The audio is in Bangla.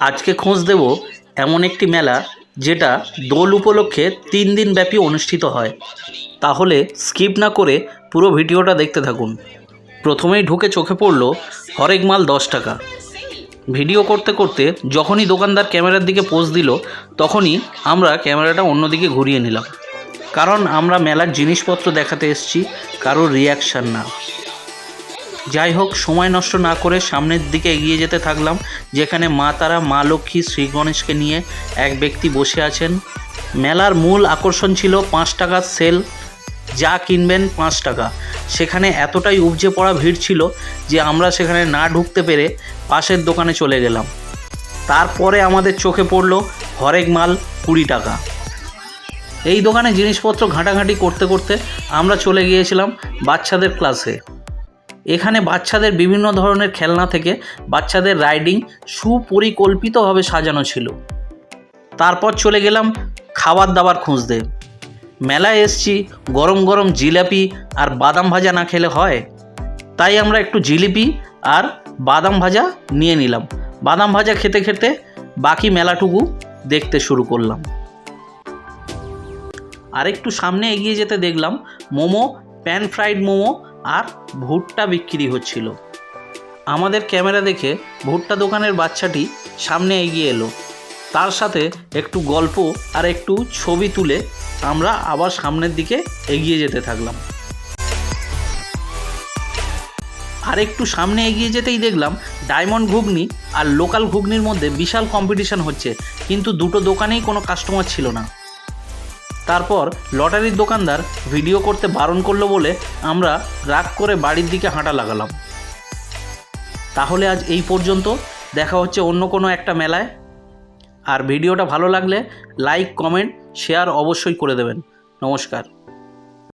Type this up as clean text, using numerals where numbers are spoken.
আজকে খোঁজ দেব এমন একটি মেলা যেটা দোল উপলক্ষে 3 দিন ব্যাপী অনুষ্ঠিত হয়। তাহলে স্কিপ না করে পুরো ভিডিওটা দেখতে থাকুন। প্রথমেই ঢুকে চোখে পড়ল হরেক মাল 10 টাকা। ভিডিও করতে করতে যখনই দোকানদার ক্যামেরার দিকে পোজ দিল তখনই আমরা ক্যামেরাটা অন্যদিকে ঘুরিয়ে নিলাম, কারণ আমরা মেলার জিনিসপত্র দেখাতে এসেছি, কারোর রিয়াকশান না। যাই হোক, সময় নষ্ট না করে সামনের দিকে এগিয়ে যেতে থাকলাম, যেখানে মা তারা, মা লক্ষ্মী, শ্রী গণেশকে নিয়ে এক ব্যক্তি বসে আছেন। মেলার মূল আকর্ষণ ছিল 5 টাকার সেল, যা কিনবেন 5 টাকা। সেখানে এতটাই উপচে পড়া ভিড় ছিল যে আমরা সেখানে না ঢুকতে পেরে পাশের দোকানে চলে গেলাম। তারপরে আমাদের চোখে পড়ল হরেক মাল 20 টাকা। এই দোকানে জিনিসপত্র ঘাঁটাঘাঁটি করতে করতে আমরা চলে গিয়েছিলাম বাচ্চাদের ক্লাসে। এখানে বাচ্চাদের বিভিন্ন ধরনের খেলনা থেকে বাচ্চাদের রাইডিং সুপরিকল্পিতভাবে সাজানো ছিল। তারপর চলে গেলাম খাবার দাবার খুঁজতে। মেলায় এসছি, গরম গরম জিলাপি আর বাদাম ভাজা না খেলে হয়, তাই আমরা একটু জিলিপি আর বাদাম ভাজা নিয়ে নিলাম। বাদাম ভাজা খেতে খেতে বাকি মেলাটুকু দেখতে শুরু করলাম। আর একটু সামনে এগিয়ে যেতে দেখলাম মোমো, প্যান ফ্রাইড মোমো আর ভুট্টা বিক্রি হচ্ছিল। আমাদের ক্যামেরা দেখে ভুট্টা দোকানের বাচ্চাটি সামনে এগিয়ে এলো। তার সাথে একটু গল্প আর একটু ছবি তুলে আমরা আবার সামনের দিকে এগিয়ে যেতে থাকলাম। আর একটু সামনে এগিয়ে যেতেই দেখলাম ডায়মন্ড ঘুগনি আর লোকাল ঘুগনির মধ্যে বিশাল কম্পিটিশন হচ্ছে, কিন্তু দুটো দোকানেই কোনো কাস্টমার ছিল না। তারপর লটারির দোকানদার ভিডিও করতে বারণ করলো বলে আমরা রাগ করে বাড়ির দিকে হাঁটা লাগালাম। তাহলে আজ এই পর্যন্ত, দেখা হচ্ছে অন্য কোনো একটা মেলায়। আর ভিডিওটা ভালো লাগলে লাইক, কমেন্ট, শেয়ার অবশ্যই করে দেবেন। নমস্কার।